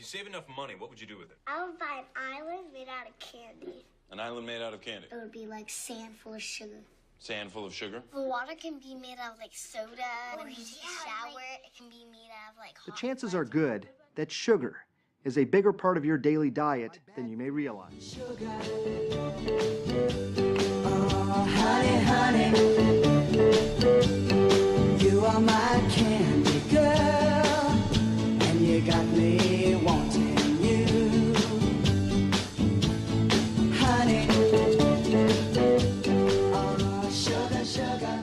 you save enough money, what would you do with it? I would buy an island made out of candy. An island made out of candy? It would be like sand full of sugar. Sand full of sugar? The water can be made out of like soda. When you shower, it can be made out of like hot The chances are good that sugar is a bigger part of your daily diet than you may realize. Oh, honey, honey, you are my candy girl, and you got me wanting you, honey. Oh, sugar, sugar.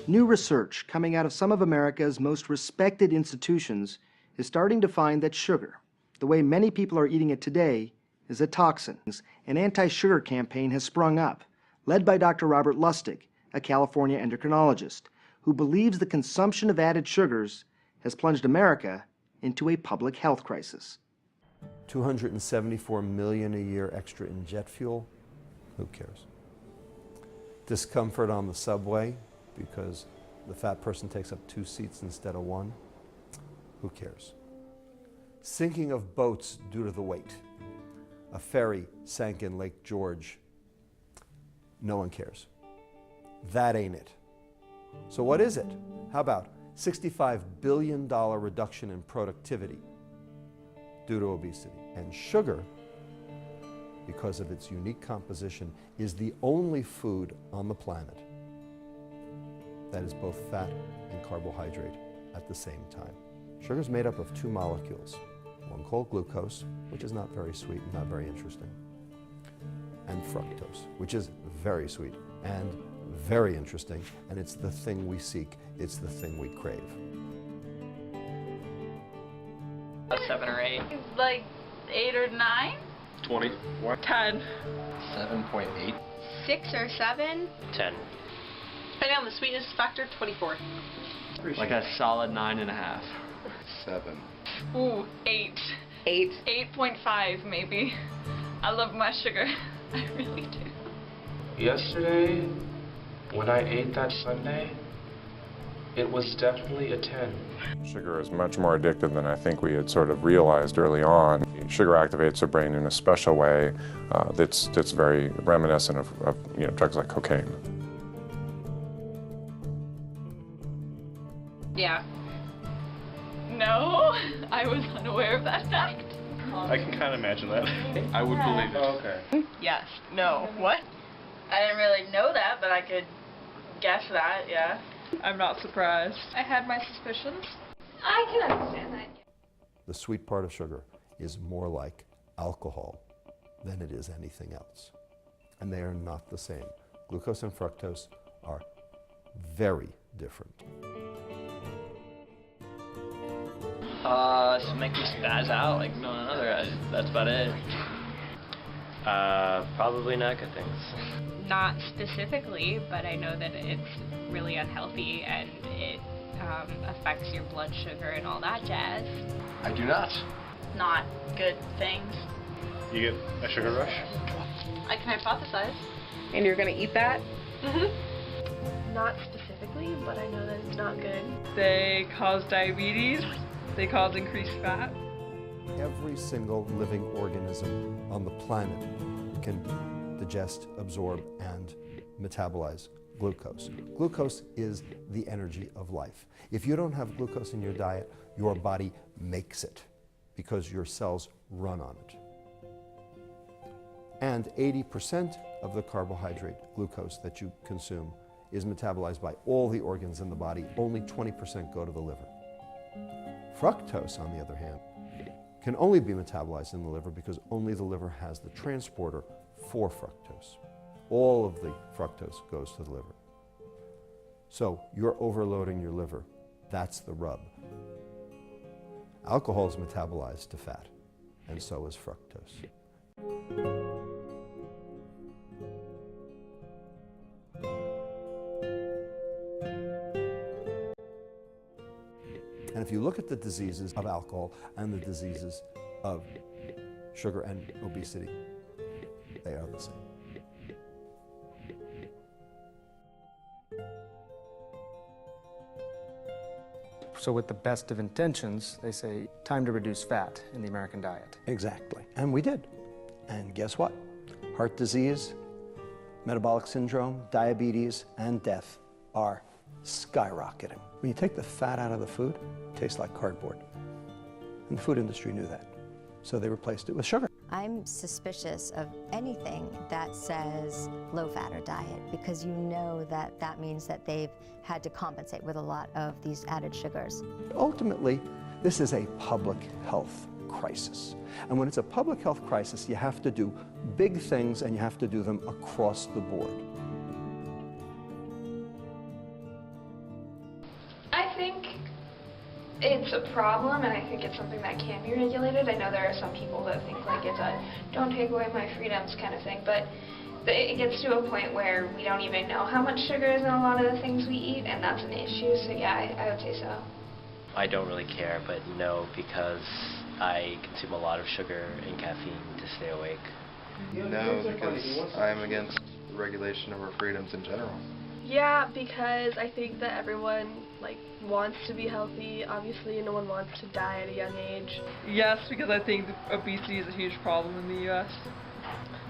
New research coming out of some of America's most respected institutions is starting to find that sugar, the way many people are eating it today, is a toxin. An anti-sugar campaign has sprung up, led by Dr. Robert Lustig, a California endocrinologist, who believes the consumption of added sugars has plunged America into a public health crisis. 274 million a year extra in jet fuel, who cares? Discomfort on the subway because the fat person takes up 2 seats instead of 1, who cares? Sinking of boats due to the weight. A ferry sank in Lake George. No one cares. That ain't it. So what is it? How about $65 billion reduction in productivity due to obesity? And sugar, because of its unique composition, is the only food on the planet that is both fat and carbohydrate at the same time. Sugar is made up of 2 molecules, one called glucose, which is not very sweet and not very interesting, and fructose, which is very sweet and very interesting, and it's the thing we seek, it's the thing we crave. 7 or 8. Like 8 or 9? 20. 10. 7.8. 6 or 7. 10. Depending on the sweetness factor, 24. Like a solid 9.5. 7. Ooh, 8. 8. 8.5 maybe. I love my sugar. I really do. Yesterday, when I ate that sundae, it was definitely a 10. Sugar is much more addictive than I think we had sort of realized early on. Sugar activates the brain in a special way that's very reminiscent of drugs like cocaine. Yeah. No, I was unaware of that fact. I can kind of imagine that. I would believe it. Oh, okay. Yes. No. What? I didn't really know that, but I could guess that, yeah. I'm not surprised. I had my suspicions. I can understand that. The sweet part of sugar is more like alcohol than it is anything else. And they are not the same. Glucose and fructose are very different. So make me spaz out like no other. That's about it. Probably NACA things. Not specifically, but I know that it's really unhealthy and it affects your blood sugar and all that jazz. I do not. Not good things. You get a sugar rush? I can hypothesize. And you're gonna eat that? Mm-hmm. Not specifically, but I know that it's not good. They cause diabetes. They cause increased fat. Every single living organism on the planet can digest, absorb, and metabolize glucose. Glucose is the energy of life. If you don't have glucose in your diet, your body makes it because your cells run on it. And 80% of the carbohydrate, glucose, that you consume is metabolized by all the organs in the body. Only 20% go to the liver. Fructose, on the other hand, can only be metabolized in the liver because only the liver has the transporter for fructose. All of the fructose goes to the liver. So you're overloading your liver. That's the rub. Alcohol is metabolized to fat, and so is fructose. And if you look at the diseases of alcohol and the diseases of sugar and obesity, they are the same. So with the best of intentions, they say, time to reduce fat in the American diet. Exactly. And we did. And guess what? Heart disease, metabolic syndrome, diabetes, and death are skyrocketing. When you take the fat out of the food, it tastes like cardboard. And the food industry knew that. So they replaced it with sugar. I'm suspicious of anything that says low-fat or diet because you know that that means that they've had to compensate with a lot of these added sugars. Ultimately, this is a public health crisis. And when it's a public health crisis, you have to do big things and you have to do them across the board. I think it's a problem, and I think it's something that can be regulated. I know there are some people that think like it's a don't take away my freedoms kind of thing, but it gets to a point where we don't even know how much sugar is in a lot of the things we eat, and that's an issue, so yeah, I would say so. I don't really care, but no, because I consume a lot of sugar and caffeine to stay awake. No, because I'm against the regulation of our freedoms in general. Yeah, because I think that everyone wants to be healthy. Obviously, no one wants to die at a young age. Yes, because I think obesity is a huge problem in the U.S.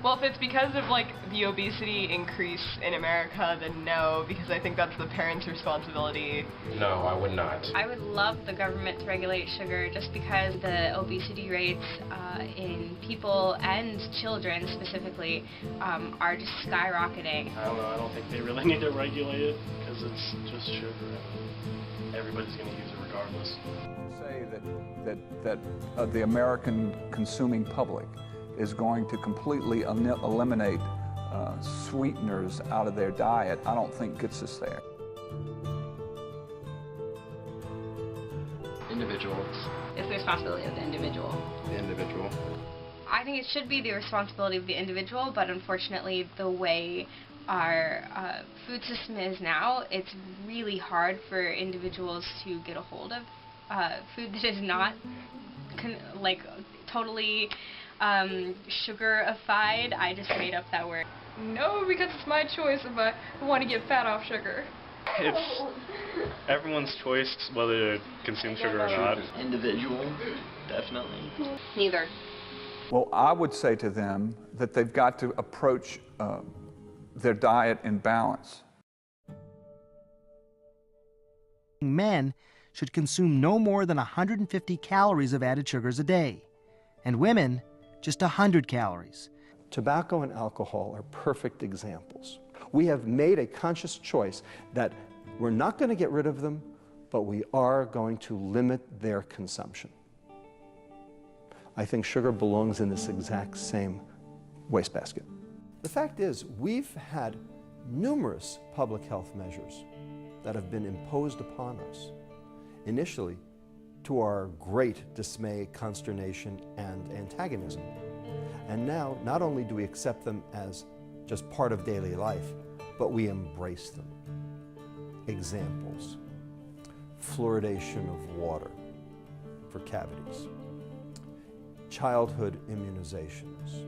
Well, if it's because of the obesity increase in America, then no, because I think that's the parents' responsibility. No, I would not. I would love the government to regulate sugar just because the obesity rates in people and children specifically are just skyrocketing. I don't know, I don't think they really need to regulate it because it's just sugar. Everybody's going to use it regardless. Say that the American consuming public is going to completely eliminate sweeteners out of their diet, I don't think gets us there. Individuals. It's the responsibility of the individual. The individual. I think it should be the responsibility of the individual, but unfortunately the way our food system is now, it's really hard for individuals to get a hold of food that is not totally sugarified. I just made up that word. No, because it's my choice if I want to get fat off sugar. It's everyone's choice whether to consume sugar or not. Individual, definitely. Neither. Well, I would say to them that they've got to approach their diet in balance. Men should consume no more than 150 calories of added sugars a day, and women just 100 calories. Tobacco and alcohol are perfect examples. We have made a conscious choice that we're not going to get rid of them, but we are going to limit their consumption. I think sugar belongs in this exact same wastebasket. The fact is, we've had numerous public health measures that have been imposed upon us, initially to our great dismay, consternation, and antagonism. And now, not only do we accept them as just part of daily life, but we embrace them. Examples: fluoridation of water for cavities, childhood immunizations.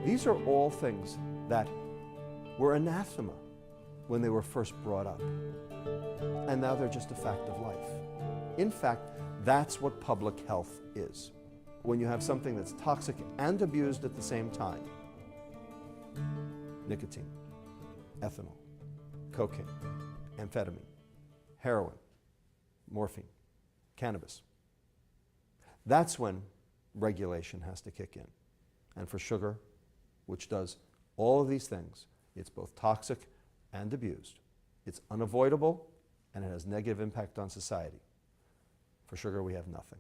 These are all things that were anathema when they were first brought up. And now they're just a fact of life. In fact, that's what public health is. When you have something that's toxic and abused at the same time: nicotine, ethanol, cocaine, amphetamine, heroin, morphine, cannabis. That's when regulation has to kick in. And for sugar, which does all of these things, it's both toxic and abused. It's unavoidable, and it has negative impact on society. For sugar, we have nothing.